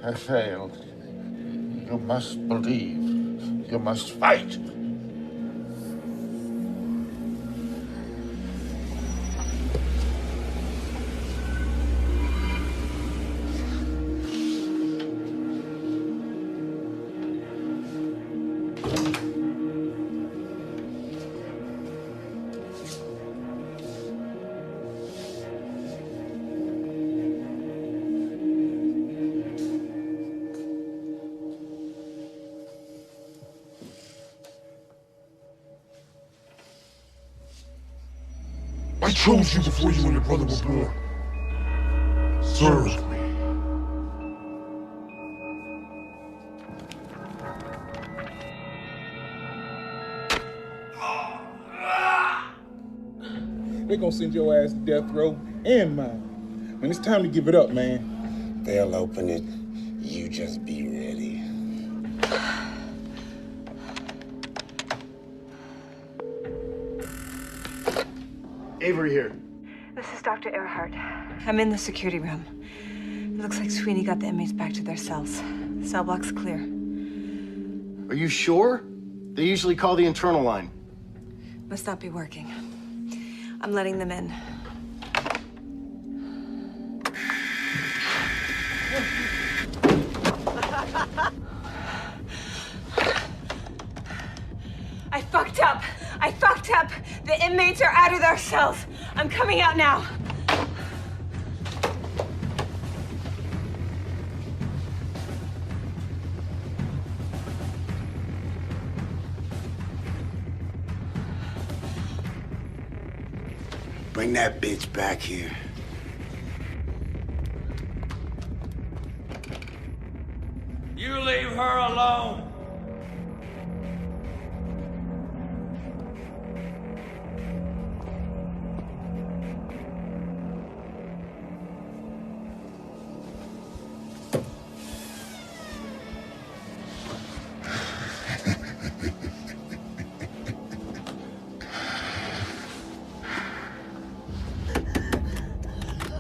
I failed. You must believe. You must fight. I chose you before you and your brother were born. Serve me. They're gonna send your ass to death row and mine. Man, it's time to give it up, man. They'll open it. You just be ready. Avery here. This is Dr. Earhart. I'm in the security room. It looks like Sweeney got the inmates back to their cells. Cell block's clear. Are you sure? They usually call the internal line. Must not be working. I'm letting them in. I fucked up. I fucked up. The inmates are out of their cells. I'm coming out now. Bring that bitch back here. You leave her alone.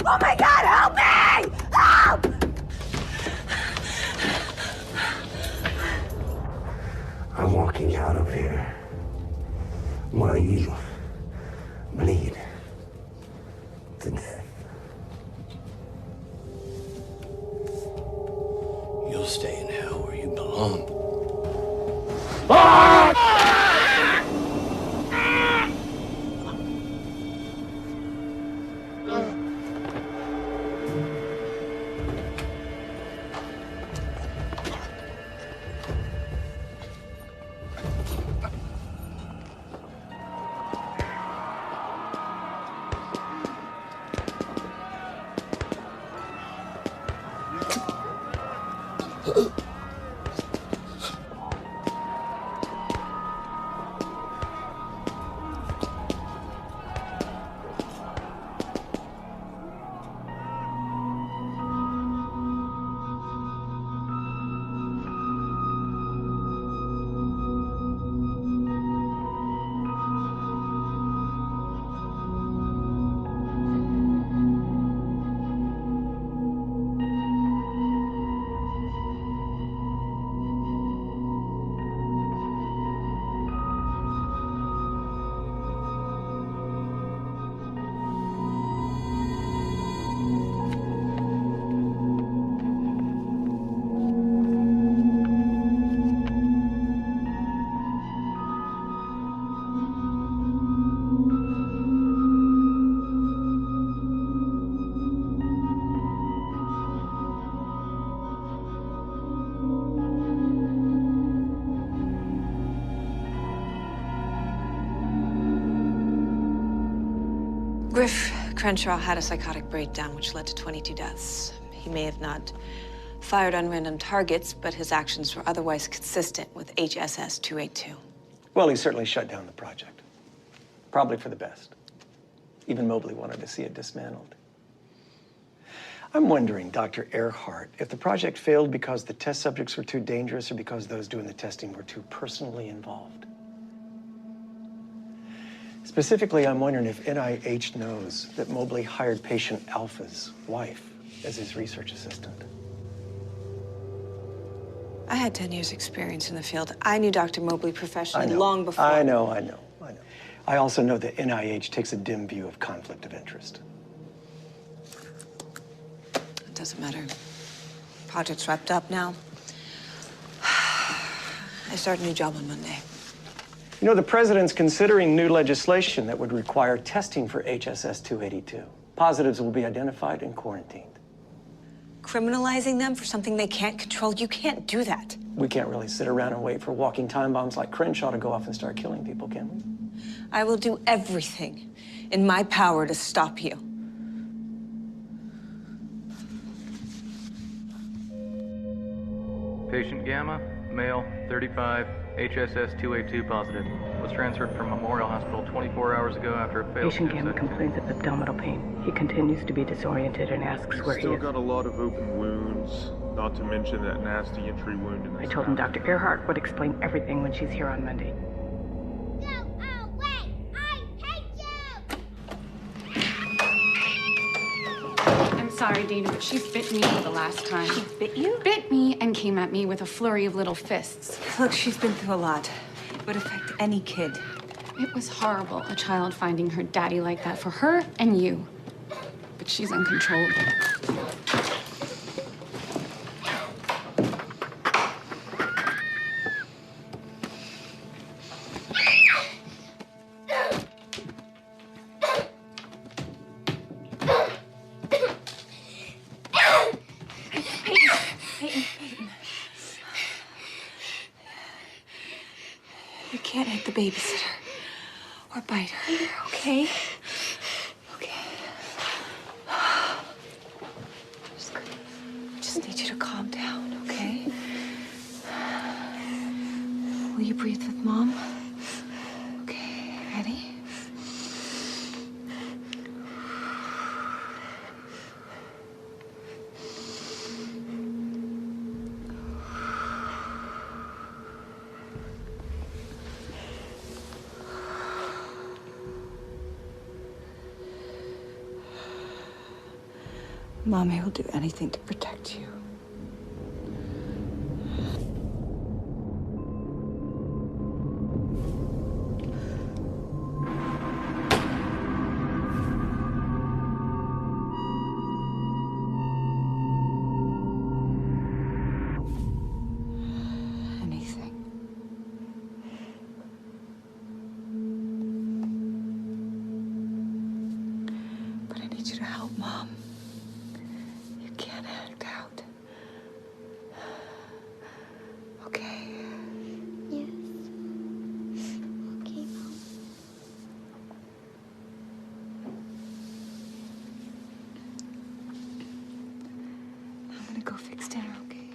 Oh my God, help me! Help! I'm walking out of here while you bleed to death. You'll stay in hell where you belong. Griff Crenshaw had a psychotic breakdown which led to 22 deaths. He may have not fired on random targets, but his actions were otherwise consistent with HSS 282. Well, he certainly shut down the project. Probably for the best. Even Mobley wanted to see it dismantled. I'm wondering, Dr. Earhart, if the project failed because the test subjects were too dangerous or because those doing the testing were too personally involved. Specifically, I'm wondering if NIH knows that Mobley hired patient Alpha's wife as his research assistant. I had 10 years' experience in the field. I knew Dr. Mobley professionally long before. I know. I also know that NIH takes a dim view of conflict of interest. It doesn't matter. Project's wrapped up now. I start a new job on Monday. You know, the president's considering new legislation that would require testing for HSS 282. Positives will be identified and quarantined. Criminalizing them for something they can't control, you can't do that. We can't really sit around and wait for walking time bombs like Crenshaw to go off and start killing people, can we? I will do everything in my power to stop you. Patient Gamma, male, 35, HSS 282 positive. Was transferred from Memorial Hospital 24 hours ago after a failed Patient Gamma complains of abdominal pain. He continues to be disoriented and asks where he Still is. got a lot of open wounds, not to mention that nasty entry wound in the I told him Dr. Earhart would explain everything when she's here on Monday. I'm sorry, Dana, but she bit me for the last time. She bit you? Bit me and came at me with a flurry of little fists. Look, she's been through a lot. It would affect any kid. It was horrible, a child finding her daddy like that for her and you. But she's uncontrollable. You can't hit the babysitter or bite her, okay? Okay. Just need you to calm down, okay? Will you breathe with Mom? Okay, ready? Mommy will do anything to protect you. Anything. But I need you to help Mom. You can't act out. Okay? Yes. Okay, Mom. I'm gonna go fix dinner, okay?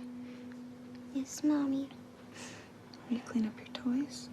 Yes, Mommy. Will you clean up your toys?